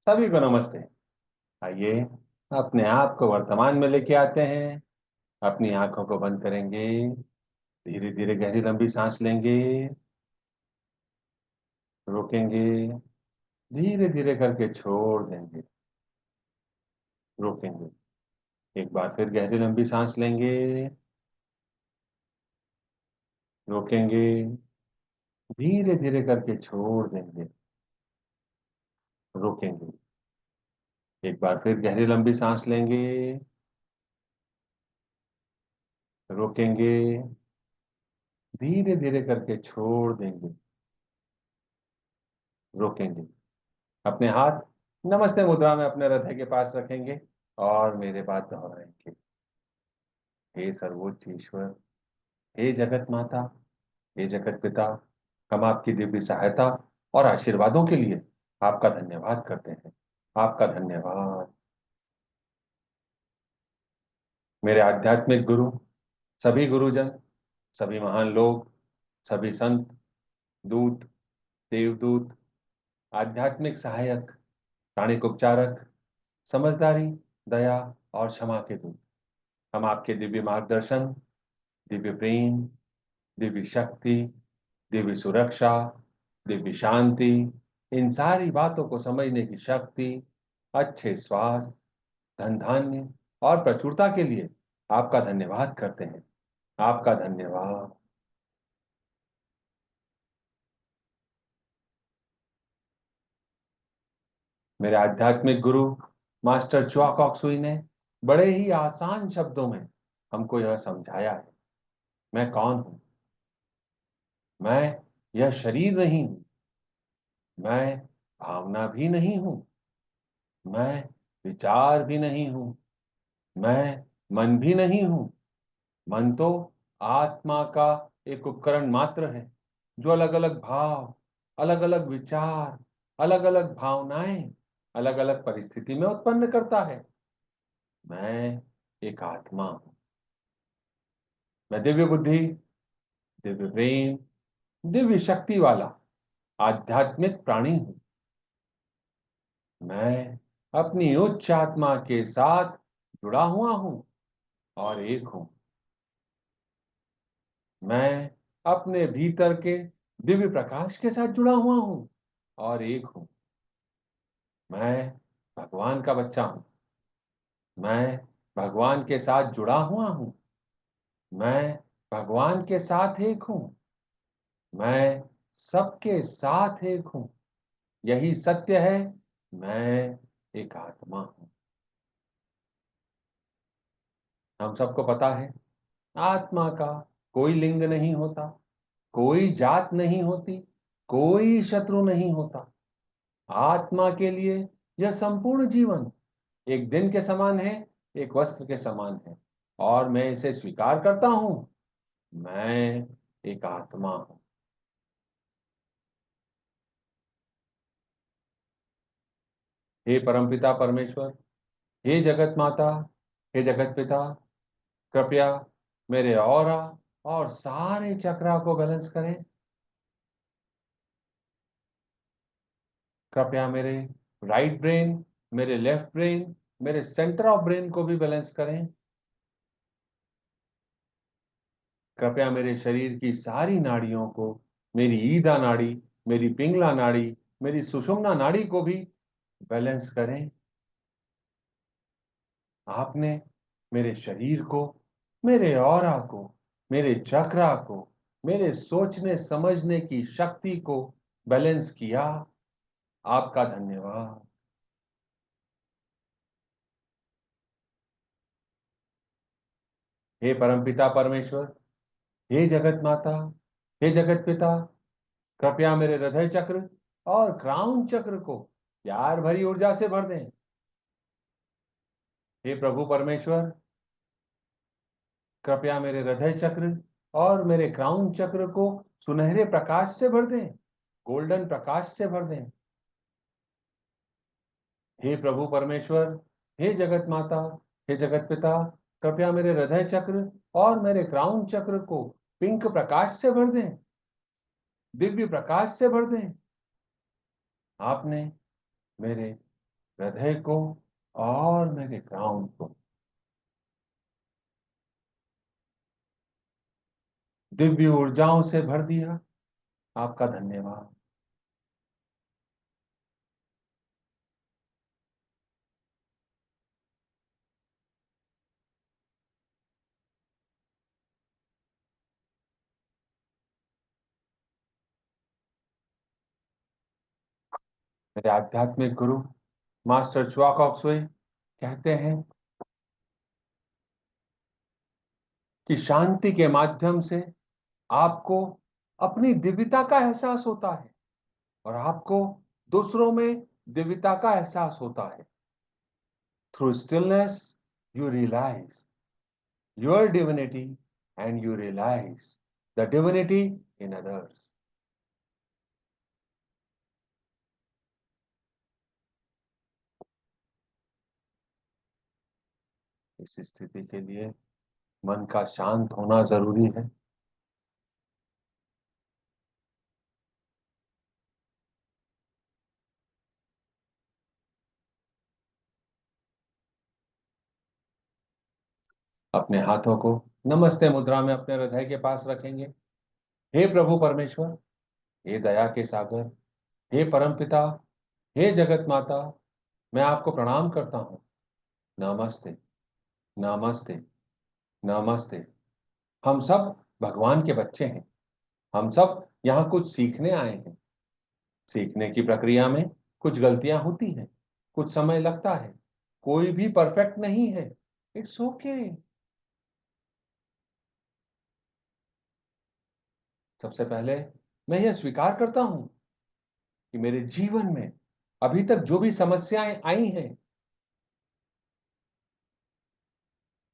सभी को नमस्ते। आइए अपने आप को वर्तमान में लेके आते हैं। अपनी आंखों को बंद करेंगे। धीरे धीरे गहरी लंबी सांस लेंगे। रोकेंगे। धीरे धीरे करके छोड़ देंगे। रोकेंगे। एक बार फिर गहरी लंबी सांस लेंगे। रोकेंगे। धीरे धीरे करके छोड़ देंगे। रोकेंगे। एक बार फिर गहरी लंबी सांस लेंगे। रोकेंगे। धीरे धीरे करके छोड़ देंगे। रोकेंगे। अपने हाथ नमस्ते मुद्रा में अपने हृदय के पास रखेंगे और मेरे बाद दोहराएंगे। हे सर्वोच्च ईश्वर, हे जगत माता, हे जगत पिता, हम आपकी दिव्य सहायता और आशीर्वादों के लिए आपका धन्यवाद करते हैं। आपका धन्यवाद। मेरे आध्यात्मिक गुरु, सभी गुरुजन, सभी महान लोग, सभी संत, दूत, देवदूत, आध्यात्मिक सहायक, प्राणिक उपचारक, समझदारी, दया और क्षमा के दूत, हम आपके दिव्य मार्गदर्शन, दिव्य प्रेम, दिव्य शक्ति, दिव्य सुरक्षा, दिव्य शांति, इन सारी बातों को समझने की शक्ति, अच्छे स्वास्थ्य, धन धान्य और प्रचुरता के लिए आपका धन्यवाद करते हैं। आपका धन्यवाद। मेरे आध्यात्मिक गुरु मास्टर च्वा कॉक सुई ने बड़े ही आसान शब्दों में हमको यह समझाया है। मैं कौन हूं? मैं यह शरीर नहीं हूं। मैं भावना भी नहीं हूं। मैं विचार भी नहीं हूं। मैं मन भी नहीं हूं। मन तो आत्मा का एक उपकरण मात्र है जो अलग अलग भाव, अलग अलग विचार, अलग अलग भावनाएं अलग अलग परिस्थिति में उत्पन्न करता है। मैं एक आत्मा हूं। मैं दिव्य बुद्धि, दिव्य प्रेम, दिव्य शक्ति वाला आध्यात्मिक प्राणी हूं। मैं अपनी उच्च आत्मा के साथ जुड़ा हुआ हूं और एक हूं। मैं अपने भीतर के दिव्य प्रकाश के साथ जुड़ा हुआ हूं और एक हूं। मैं भगवान का बच्चा हूं। मैं भगवान के साथ जुड़ा हुआ हूं। मैं भगवान के साथ एक हूं। मैं सबके साथ एक हूं। यही सत्य है। मैं एक आत्मा हूं। हम सबको पता है, आत्मा का कोई लिंग नहीं होता, कोई जात नहीं होती, कोई शत्रु नहीं होता। आत्मा के लिए यह संपूर्ण जीवन एक दिन के समान है, एक वस्त्र के समान है और मैं इसे स्वीकार करता हूं। मैं एक आत्मा हूं। हे परमपिता परमेश्वर, हे जगत माता, हे जगत पिता, कृपया मेरे ऑरा और सारे चक्रा को बैलेंस करें। कृपया मेरे राइट ब्रेन, मेरे लेफ्ट ब्रेन, मेरे सेंटर ऑफ ब्रेन को भी बैलेंस करें। कृपया मेरे शरीर की सारी नाड़ियों को, मेरी ईदा नाड़ी, मेरी पिंगला नाड़ी, मेरी सुषुम्ना नाड़ी को भी बैलेंस करें। आपने मेरे शरीर को, मेरे ऑरा को, मेरे चक्रा को, मेरे सोचने समझने की शक्ति को बैलेंस किया। आपका धन्यवाद। हे परमपिता परमेश्वर, हे जगत माता, हे जगत पिता, कृपया मेरे हृदय चक्र और क्राउन चक्र को प्यार भरी ऊर्जा से भर दें। हे प्रभु परमेश्वर, कृपया मेरे हृदय चक्र और मेरे क्राउन चक्र को सुनहरे प्रकाश से भर दें, गोल्डन प्रकाश से भर दें। हे प्रभु परमेश्वर, हे जगत माता, हे जगत पिता, कृपया मेरे हृदय चक्र और मेरे क्राउन चक्र को पिंक प्रकाश से भर दें, दिव्य प्रकाश से भर दें। आपने मेरे हृदय को और मेरे ग्राउंड को दिव्य ऊर्जाओं से भर दिया। आपका धन्यवाद। मेरे आध्यात्मिक गुरु मास्टर च्वा कॉक सुई कहते हैं कि शांति के माध्यम से आपको अपनी दिव्यता का एहसास होता है और आपको दूसरों में दिव्यता का एहसास होता है। Through stillness you realise your divinity and you realise the divinity in others. इस स्थिति के लिए मन का शांत होना जरूरी है। अपने हाथों को नमस्ते मुद्रा में अपने हृदय के पास रखेंगे। हे प्रभु परमेश्वर, हे दया के सागर, हे परमपिता, हे जगत माता, मैं आपको प्रणाम करता हूं। नमस्ते, नमस्ते, नमस्ते। हम सब भगवान के बच्चे हैं। हम सब यहाँ कुछ सीखने आए हैं। सीखने की प्रक्रिया में कुछ गलतियां होती हैं, कुछ समय लगता है। कोई भी परफेक्ट नहीं है। It's okay. सबसे पहले मैं यह स्वीकार करता हूं कि मेरे जीवन में अभी तक जो भी समस्याएं आई हैं,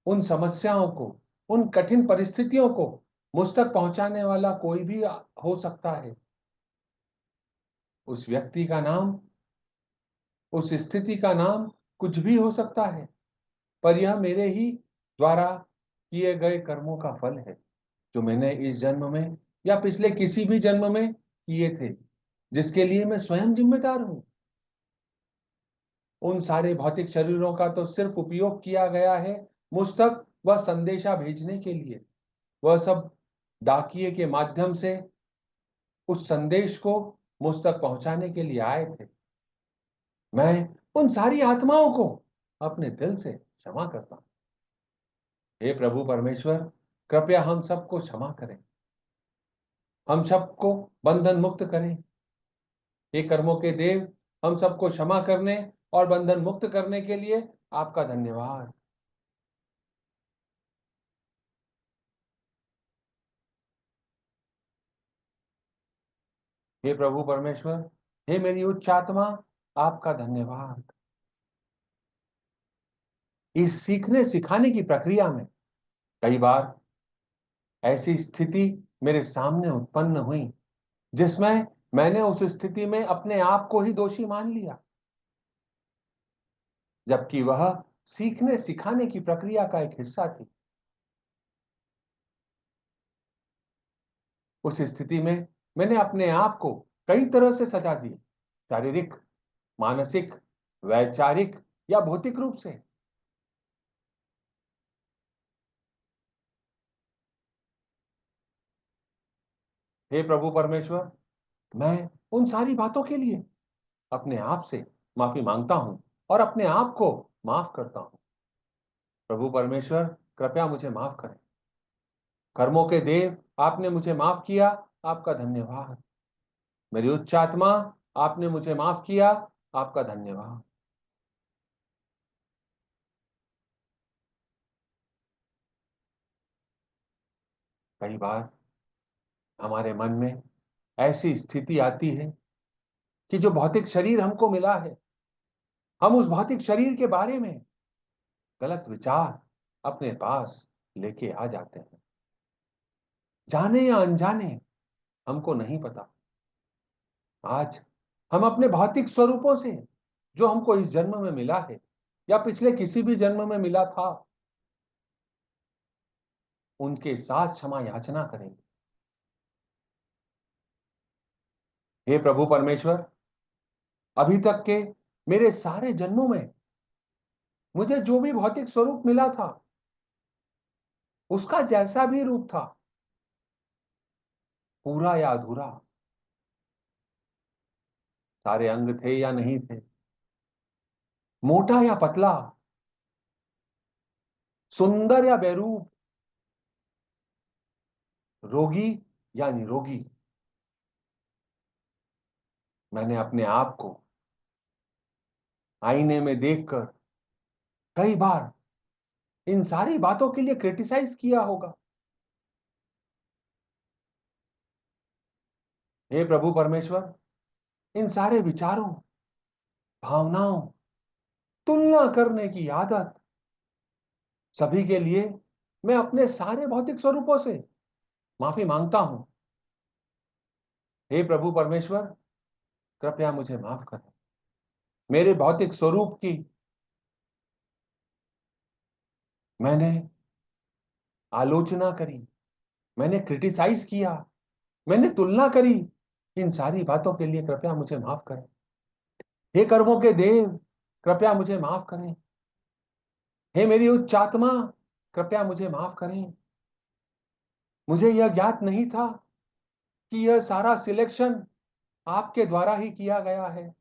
उन समस्याओं को, उन कठिन परिस्थितियों को मुझ तक पहुंचाने वाला कोई भी हो सकता है। उस व्यक्ति का नाम, उस स्थिति का नाम कुछ भी हो सकता है, पर यह मेरे ही द्वारा किए गए कर्मों का फल है, जो मैंने इस जन्म में या पिछले किसी भी जन्म में किए थे, जिसके लिए मैं स्वयं जिम्मेदार हूं। उन सारे भौतिक शरीरों का तो सिर्फ उपयोग किया गया है मुझ तक वह संदेशा भेजने के लिए। वह सब डाकिए के माध्यम से उस संदेश को मुझ तक पहुंचाने के लिए आए थे। मैं उन सारी आत्माओं को अपने दिल से क्षमा करता हूं। हे प्रभु परमेश्वर, कृपया हम सबको क्षमा करें, हम सबको बंधन मुक्त करें। हे कर्मों के देव, हम सबको क्षमा करने और बंधन मुक्त करने के लिए आपका धन्यवाद। हे प्रभु परमेश्वर, हे मेरी उच्च आत्मा, आपका धन्यवाद। इस सीखने सिखाने की प्रक्रिया में कई बार ऐसी स्थिति मेरे सामने उत्पन्न हुई जिसमें मैंने उस स्थिति में अपने आप को ही दोषी मान लिया, जबकि वह सीखने सिखाने की प्रक्रिया का एक हिस्सा थी। उस स्थिति में मैंने अपने आप को कई तरह से सजा दी, शारीरिक, मानसिक, वैचारिक या भौतिक रूप से। हे प्रभु परमेश्वर, मैं उन सारी बातों के लिए अपने आप से माफी मांगता हूं और अपने आप को माफ करता हूं। प्रभु परमेश्वर, कृपया मुझे माफ करें। कर्मों के देव, आपने मुझे माफ किया, आपका धन्यवाद। मेरी उच्च आत्मा, आपने मुझे माफ किया, आपका धन्यवाद। कई बार हमारे मन में ऐसी स्थिति आती है कि जो भौतिक शरीर हमको मिला है, हम उस भौतिक शरीर के बारे में गलत विचार अपने पास लेके आ जाते हैं। जाने या अनजाने, हमको नहीं पता। आज हम अपने भौतिक स्वरूपों से, जो हमको इस जन्म में मिला है या पिछले किसी भी जन्म में मिला था, उनके साथ क्षमा याचना करेंगे। हे प्रभु परमेश्वर, अभी तक के मेरे सारे जन्मों में मुझे जो भी भौतिक स्वरूप मिला था, उसका जैसा भी रूप था, पूरा या अधूरा, सारे अंग थे या नहीं थे, मोटा या पतला, सुंदर या बेरूप, रोगी या निरोगी, मैंने अपने आप को आईने में देखकर कई बार इन सारी बातों के लिए क्रिटिसाइज किया होगा। हे प्रभु परमेश्वर, इन सारे विचारों, भावनाओं, तुलना करने की आदत, सभी के लिए मैं अपने सारे भौतिक स्वरूपों से माफी मांगता हूं। हे प्रभु परमेश्वर, कृपया मुझे माफ करें। मेरे भौतिक स्वरूप की मैंने आलोचना करी, मैंने क्रिटिसाइज किया, मैंने तुलना करी। इन सारी बातों के लिए कृपया मुझे माफ करें। हे कर्मों के देव, कृपया मुझे माफ करें। हे मेरी उच्च आत्मा, कृपया मुझे माफ करें। मुझे यह ज्ञात नहीं था कि यह सारा सिलेक्शन आपके द्वारा ही किया गया है,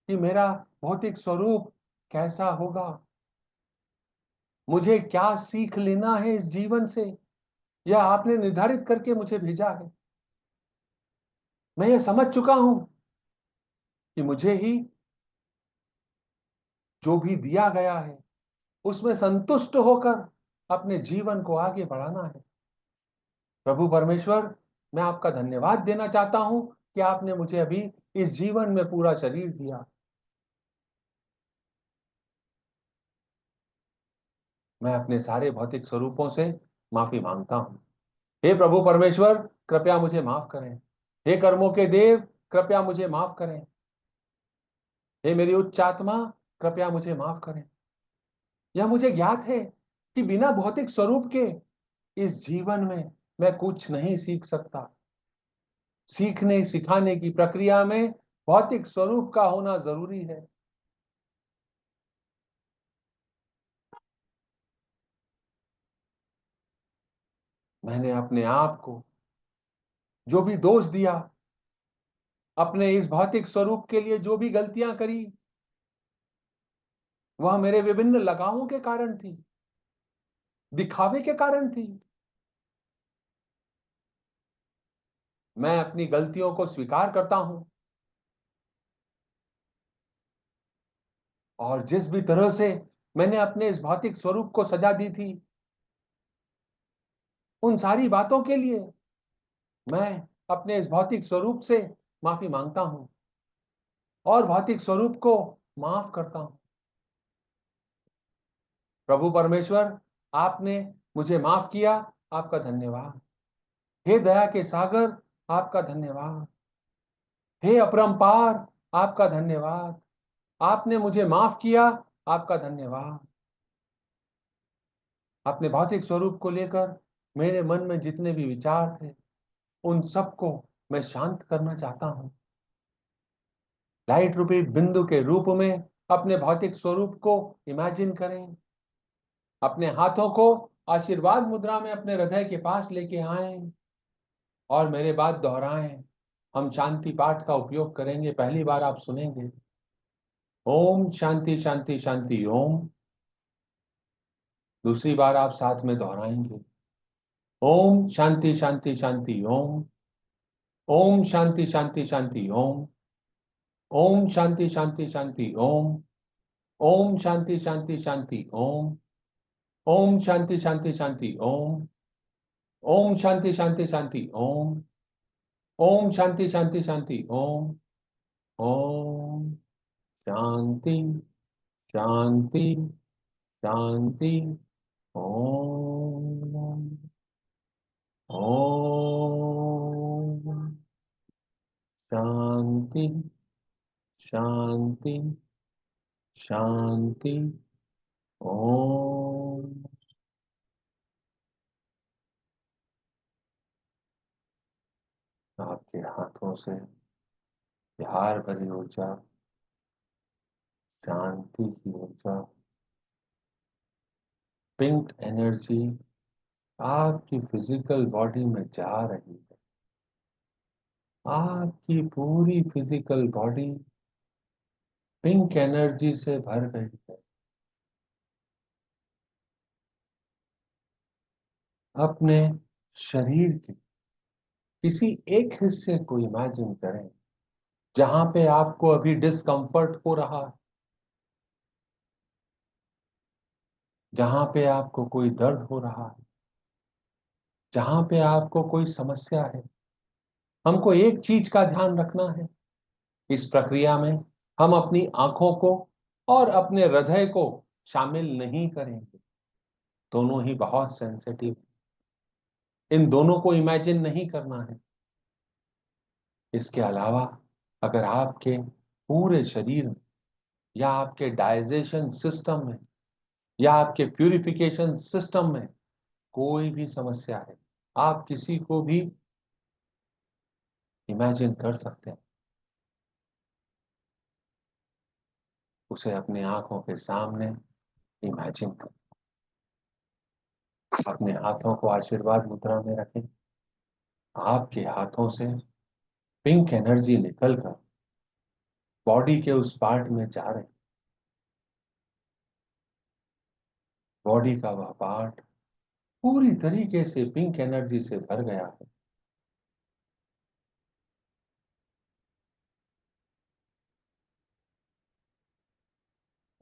कि मेरा भौतिक स्वरूप कैसा होगा, मुझे क्या सीख लेना है इस जीवन से, यह आपने निर्धारित करके मुझे भेजा है। मैं ये समझ चुका हूं कि मुझे ही जो भी दिया गया है उसमें संतुष्ट होकर अपने जीवन को आगे बढ़ाना है। प्रभु परमेश्वर, मैं आपका धन्यवाद देना चाहता हूं कि आपने मुझे अभी इस जीवन में पूरा शरीर दिया। मैं अपने सारे भौतिक स्वरूपों से माफी मांगता हूं। हे प्रभु परमेश्वर, कृपया मुझे माफ करें। हे कर्मों के देव, कृपया मुझे माफ करें। हे मेरी उच्च आत्मा, कृपया मुझे माफ करें। यह मुझे ज्ञात है कि बिना भौतिक स्वरूप के इस जीवन में मैं कुछ नहीं सीख सकता। सीखने सिखाने की प्रक्रिया में भौतिक स्वरूप का होना जरूरी है। मैंने अपने आप को जो भी दोष दिया, अपने इस भौतिक स्वरूप के लिए जो भी गलतियां करी, वह मेरे विभिन्न लगावों के कारण थी, दिखावे के कारण थी। मैं अपनी गलतियों को स्वीकार करता हूं, और जिस भी तरह से मैंने अपने इस भौतिक स्वरूप को सजा दी थी, उन सारी बातों के लिए मैं अपने इस भौतिक स्वरूप से माफी मांगता हूं और भौतिक स्वरूप को माफ करता हूं। प्रभु परमेश्वर, आपने मुझे माफ किया, आपका धन्यवाद। हे दया के सागर, आपका धन्यवाद। हे अपरंपार, आपका धन्यवाद। आपने मुझे माफ किया, आपका धन्यवाद। अपने भौतिक स्वरूप को लेकर मेरे मन में जितने भी विचार थे, उन सबको मैं शांत करना चाहता हूं। लाइट रूपी बिंदु के रूप में अपने भौतिक स्वरूप को इमेजिन करें। अपने हाथों को आशीर्वाद मुद्रा में अपने हृदय के पास लेके आएं और मेरे बाद दोहराएं। हम शांति पाठ का उपयोग करेंगे। पहली बार आप सुनेंगे, ओम शांति शांति शांति ओम। दूसरी बार आप साथ में दोहराएंगे, ओम शांति शांति शांति ओम। ओम शांति शांति शांति ओम। ओम शांति शांति शांति ओम। ओम शांति शांति शांति ओम। ओम शांति शांति शांति ओम। ओम शांति शांति शांति ओम। ओम शांति शांति शांति ओम। ओम शांति शांति शांति ओम। ओम शांति शांति शांति ओम। आपके हाथों से प्यार भरी ऊर्जा शांति की ऊर्जा, पिंक एनर्जी आपकी फिजिकल बॉडी में जा रही है। आपकी पूरी फिजिकल बॉडी पिंक एनर्जी से भर गई है। अपने शरीर के किसी एक हिस्से को इमेजिन करें जहां पे आपको अभी डिस्कंफर्ट हो रहा है, जहां पे आपको कोई दर्द हो रहा है, जहां पे आपको कोई समस्या है। हमको एक चीज का ध्यान रखना है, इस प्रक्रिया में हम अपनी आंखों को और अपने हृदय को शामिल नहीं करेंगे। दोनों ही बहुत सेंसिटिव, इन दोनों को इमेजिन नहीं करना है। इसके अलावा अगर आपके पूरे शरीर में या आपके डाइजेशन सिस्टम में या आपके प्यूरिफिकेशन सिस्टम में कोई भी समस्या है, आप किसी को भी इमेजिन कर सकते हैं। उसे अपनी आंखों के सामने इमेजिन कर, अपने हाथों को आशीर्वाद मुद्रा में रखें। आपके हाथों से पिंक एनर्जी निकलकर बॉडी के उस पार्ट में जा रही, बॉडी का वह पार्ट पूरी तरीके से पिंक एनर्जी से भर गया है।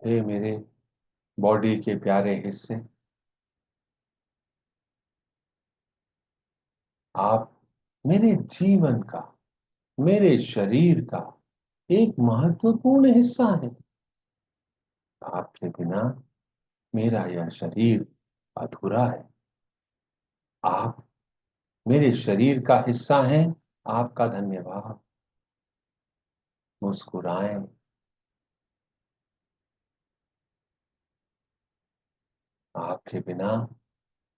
हे मेरे बॉडी के प्यारे हिस्से, आप मेरे जीवन का, मेरे शरीर का एक महत्वपूर्ण हिस्सा है। आपके बिना मेरा यह शरीर अधूरा है। आप मेरे शरीर का हिस्सा हैं। आपका धन्यवाद। मुस्कुराएं। आपके बिना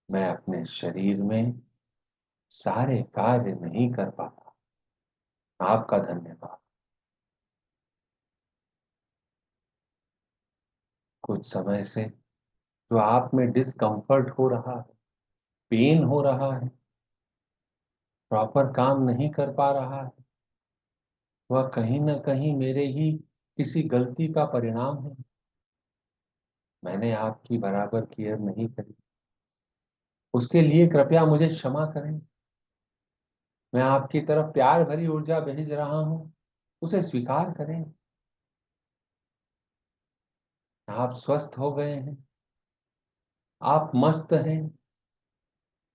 मैं अपने शरीर में सारे कार्य नहीं कर पाता। आपका धन्यवाद। कुछ समय से जो आप में डिस्कंफर्ट हो रहा है, पेन हो रहा है, प्रॉपर काम नहीं कर पा रहा है, वह कहीं ना कहीं मेरे ही किसी गलती का परिणाम है। मैंने आपकी बराबर केयर नहीं करी, उसके लिए कृपया मुझे क्षमा करें। मैं आपकी तरफ प्यार भरी ऊर्जा भेज रहा हूं, उसे स्वीकार करें। आप स्वस्थ हो गए हैं, आप मस्त हैं,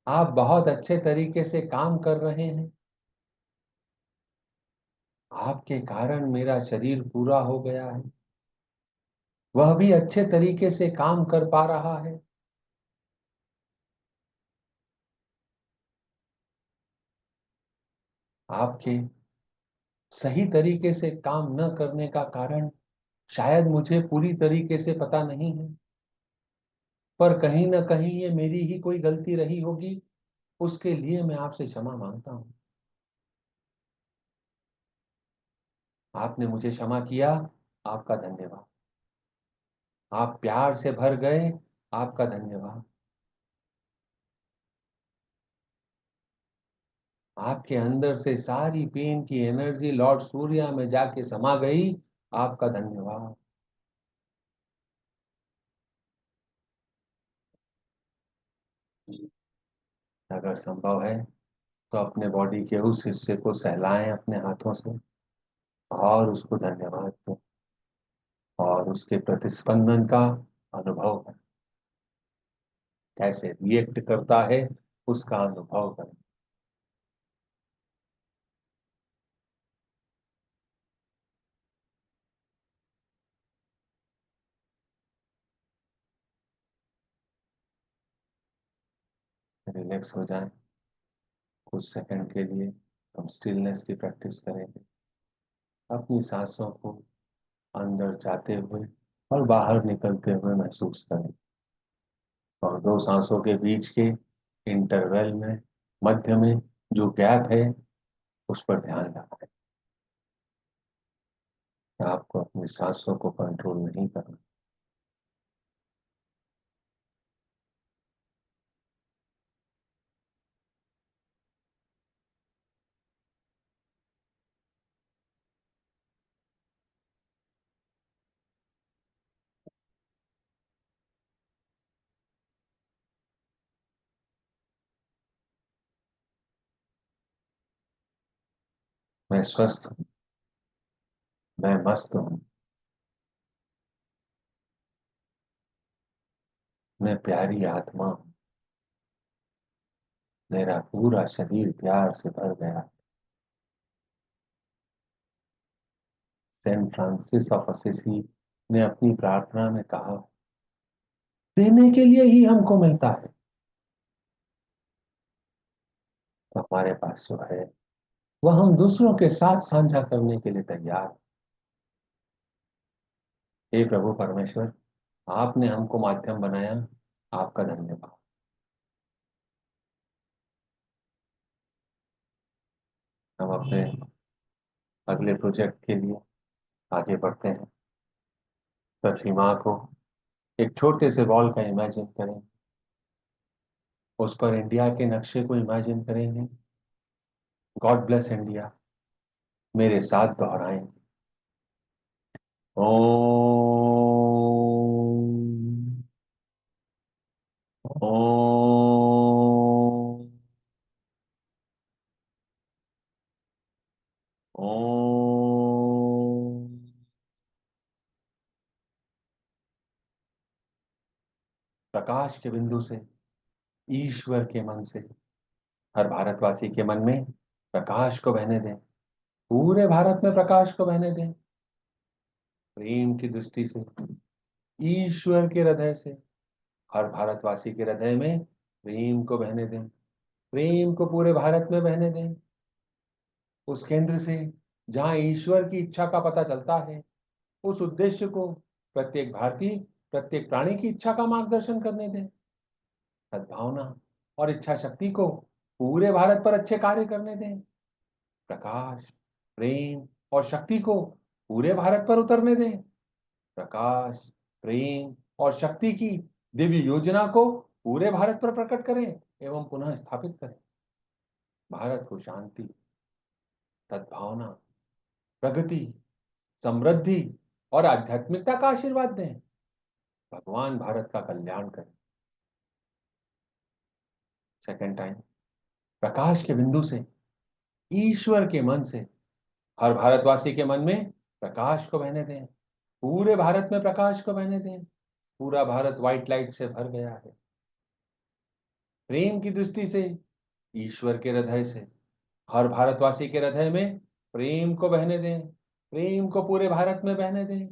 आप बहुत अच्छे तरीके से काम कर रहे हैं। आपके कारण मेरा शरीर पूरा हो गया है, वह भी अच्छे तरीके से काम कर पा रहा है। आपके सही तरीके से काम न करने का कारण शायद मुझे पूरी तरीके से पता नहीं है, पर कहीं ना कहीं ये मेरी ही कोई गलती रही होगी। उसके लिए मैं आपसे क्षमा मांगता हूं। आपने मुझे क्षमा किया, आपका धन्यवाद। आप प्यार से भर गए, आपका धन्यवाद। आपके अंदर से सारी पेन की एनर्जी लॉर्ड सूर्या में जाके समा गई, आपका धन्यवाद। अगर संभव है तो अपने बॉडी के उस हिस्से को सहलाएं अपने हाथों से और उसको धन्यवाद दें और उसके प्रतिस्पंदन का अनुभव करें। कैसे रिएक्ट करता है उसका अनुभव करें। रिलैक्स हो जाएं। कुछ सेकंड के लिए हम स्टिलनेस की प्रैक्टिस करेंगे। अपनी सांसों को अंदर जाते हुए और बाहर निकलते हुए महसूस करें और दो सांसों के बीच के इंटरवल में, मध्य में जो गैप है उस पर ध्यान रखें। आपको अपनी सांसों को कंट्रोल नहीं करना। मैं स्वस्थ हूँ, मैं मस्त हूँ, मैं प्यारी आत्मा हूँ, मेरा पूरा शरीर प्यार से भर गया। सेंट फ्रांसिस ऑफ असिसी ने अपनी प्रार्थना में कहा, देने के लिए ही हमको मिलता है, तो हमारे पास जो है वह हम दूसरों के साथ साझा करने के लिए तैयार हैं। हे प्रभु परमेश्वर, आपने हमको माध्यम बनाया, आपका धन्यवाद। हम अपने अगले प्रोजेक्ट के लिए आगे बढ़ते हैं। पृथ्वी माँ को एक छोटे से बॉल का इमेजिन करें, उस पर इंडिया के नक्शे को इमेजिन करेंगे। गॉड ब्लेस इंडिया मेरे साथ दोहराएंगे। ओम, ओम, ओम। प्रकाश के बिंदु से, ईश्वर के मन से हर भारतवासी के मन में प्रकाश को बहने दें, पूरे भारत में प्रकाश को बहने दें। प्रेम की दृष्टि से, ईश्वर के हृदय से हर भारतवासी के हृदय में प्रेम को बहने दें, प्रेम को पूरे भारत में बहने दें। उस केंद्र से जहां ईश्वर की इच्छा का पता चलता है, उस उद्देश्य को प्रत्येक भारतीय, प्रत्येक प्राणी की इच्छा का मार्गदर्शन करने दें। सद्भावना और इच्छा शक्ति को पूरे भारत पर अच्छे कार्य करने दें। प्रकाश, प्रेम और शक्ति को पूरे भारत पर उतरने दें। प्रकाश, प्रेम और शक्ति की दिव्य योजना को पूरे भारत पर प्रकट करें एवं पुनः स्थापित करें। भारत को शांति, सद्भावना, प्रगति, समृद्धि और आध्यात्मिकता का आशीर्वाद दें। भगवान भारत का कल्याण करें। सेकंड टाइम, प्रकाश के बिंदु से, ईश्वर के मन से हर भारतवासी के मन में प्रकाश को बहने दें, पूरे भारत में प्रकाश को बहने दें। पूरा भारत व्हाइट लाइट से भर गया है। प्रेम की दृष्टि से, ईश्वर के हृदय से हर भारतवासी के हृदय में प्रेम को बहने दें, प्रेम को पूरे भारत में बहने दें।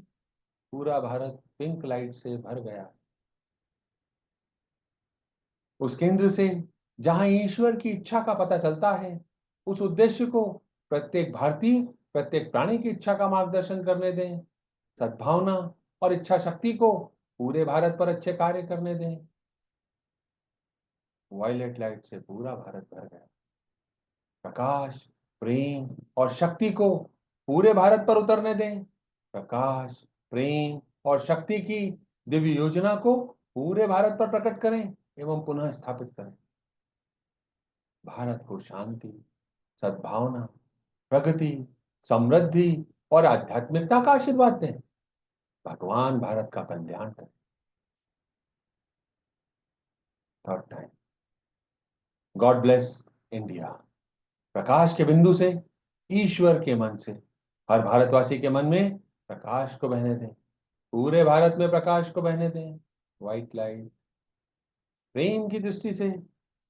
पूरा भारत पिंक लाइट से भर गया। उस केंद्र से जहां ईश्वर की इच्छा का पता चलता है, उस उद्देश्य को प्रत्येक भारतीय, प्रत्येक प्राणी की इच्छा का मार्गदर्शन करने दें। सद्भावना और इच्छा शक्ति को पूरे भारत पर अच्छे कार्य करने दें। वायलेट लाइट से पूरा भारत भर गया। प्रकाश, प्रेम और शक्ति को पूरे भारत पर उतरने दें। प्रकाश, प्रेम और शक्ति की दिव्य योजना को पूरे भारत पर प्रकट करें एवं पुनः स्थापित करें। भारत को शांति, सद्भावना, प्रगति, समृद्धि और आध्यात्मिकता का आशीर्वाद दें। भगवान भारत का कल्याण करें। Third time, God bless India प्रकाश के बिंदु से, ईश्वर के मन से हर भारतवासी के मन में प्रकाश को बहने दें, पूरे भारत में प्रकाश को बहने दें। व्हाइट लाइट, प्रेम की दृष्टि से,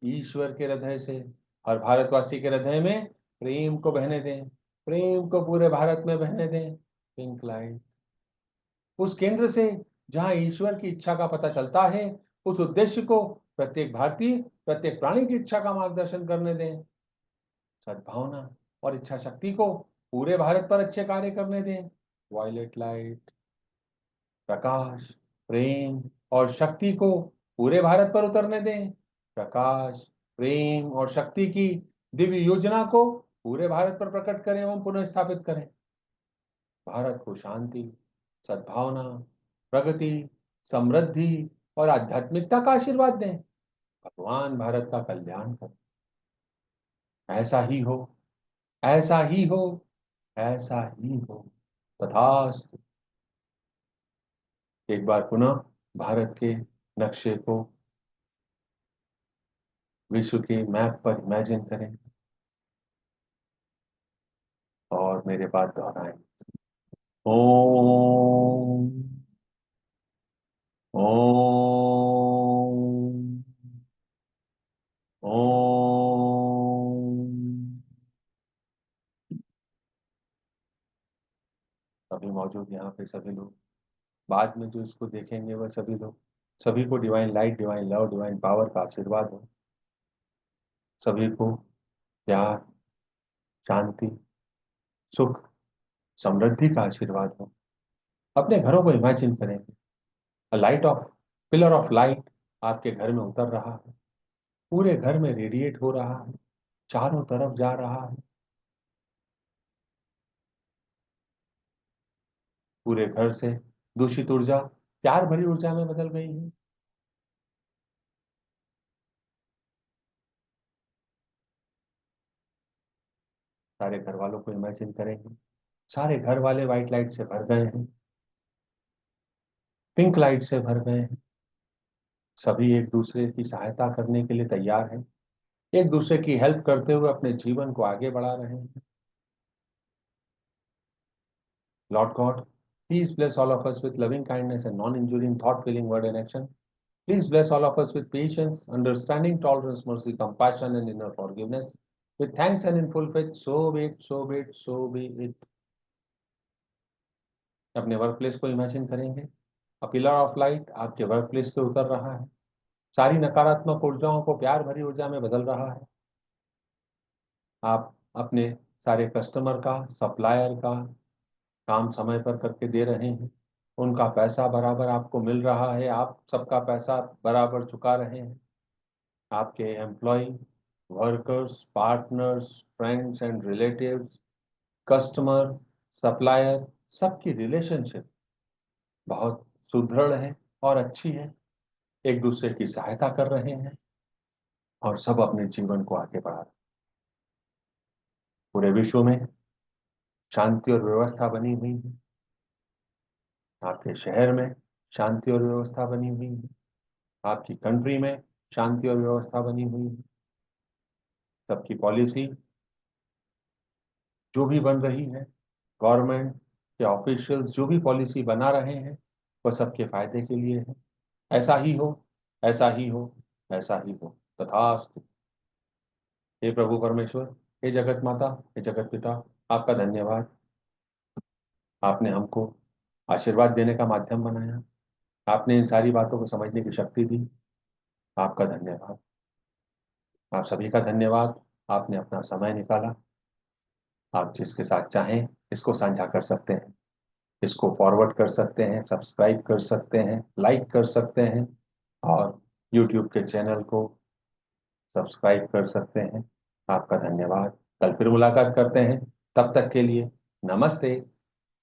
ईश्वर के हृदय से हर भारतवासी के हृदय में प्रेम को बहने दें, प्रेम को पूरे भारत में बहने दें। पिंक लाइट, उस केंद्र से जहां ईश्वर की इच्छा का पता चलता है, उस उद्देश्य को प्रत्येक भारतीय, प्रत्येक प्राणी की इच्छा का मार्गदर्शन करने दें। सद्भावना और इच्छा शक्ति को पूरे भारत पर अच्छे कार्य करने दें। वायलेट लाइट, प्रकाश, प्रेम और शक्ति को पूरे भारत पर उतरने दें। प्रकाश, प्रेम और शक्ति की दिव्य योजना को पूरे भारत पर प्रकट करें एवं पुनः स्थापित करें। भारत को शांति, सद्भावना, प्रगति, समृद्धि और आध्यात्मिकता का आशीर्वाद दें। भगवान भारत का कल्याण करें। ऐसा ही हो, ऐसा ही हो, ऐसा ही हो। तथास्तु। एक बार पुनः भारत के नक्शे को विश्व के मैप पर इमेजिन करें और मेरे बाद दोहराएं। ओम ओम ओम। सभी मौजूद यहाँ पे सभी लोग, बाद में जो इसको देखेंगे वह सभी लोग, सभी को divine light, divine love, divine power का आशीर्वाद हो। सभी को प्यार, शांति, सुख, समृद्धि का आशीर्वाद हो। अपने घरों को इमेजिन करेंगे। Light of pillar of light आपके घर में उतर रहा है, पूरे घर में रेडिएट हो रहा है, चारों तरफ जा रहा है। पूरे घर से दूषित ऊर्जा प्यार भरी ऊर्जा में बदल गई है। सारे घर वालों को इमेजिन करेंगे, सारे घर वाले व्हाइट लाइट से भर गए हैं, पिंक लाइट से भर गए हैं। सभी एक दूसरे की सहायता करने के लिए तैयार हैं, एक दूसरे की हेल्प करते हुए अपने जीवन को आगे बढ़ा रहे हैं। Lord God, please bless all of us with loving kindness and non injuring thought, feeling, word and action. Please bless all of us with patience, understanding, tolerance, mercy, compassion, and inner forgiveness. With thanks and in full faith, so be it, so be it, so be it. अपने work place को imagine करेंगे। अ pillar of light आपके work place पे उतर रहा है, सारी नकारात्मक ऊर्जाओं को प्यार भरी ऊर्जा में बदल रहा है। आप अपने सारे कस्टमर का, सप्लायर का काम समय पर करके दे रहे हैं, उनका पैसा बराबर आपको मिल रहा है, आप सबका पैसा बराबर चुका रहे हैं। आपके employ, workers, partners, friends and relatives, customer, supplier, सबकी रिलेशनशिप बहुत सुदृढ़ है और अच्छी है, एक दूसरे की सहायता कर रहे हैं और सब अपने जीवन को आगे बढ़ा रहे हैं। पूरे विश्व में शांति और व्यवस्था बनी हुई है। आपके शहर में शांति और व्यवस्था बनी हुई है, आपकी कंट्री में शांति और व्यवस्था बनी हुई है। सबकी पॉलिसी जो भी बन रही है, गवर्नमेंट के ऑफिशियल्स जो भी पॉलिसी बना रहे हैं, वह सबके फायदे के लिए है। ऐसा ही हो, ऐसा ही हो, ऐसा ही हो। तथास्तु। हे प्रभु परमेश्वर, हे जगत माता, हे जगत पिता, आपका धन्यवाद। आपने हमको आशीर्वाद देने का माध्यम बनाया, आपने इन सारी बातों को समझने की शक्ति दी। आपका धन्यवाद। आप सभी का धन्यवाद। आपने अपना समय निकाला। आप जिसके साथ चाहें इसको साझा कर सकते हैं, इसको फॉरवर्ड कर सकते हैं, सब्सक्राइब कर सकते हैं, लाइक कर सकते हैं और यूट्यूब के चैनल को सब्सक्राइब कर सकते हैं। आपका धन्यवाद। कल फिर मुलाकात करते हैं, तब तक के लिए नमस्ते।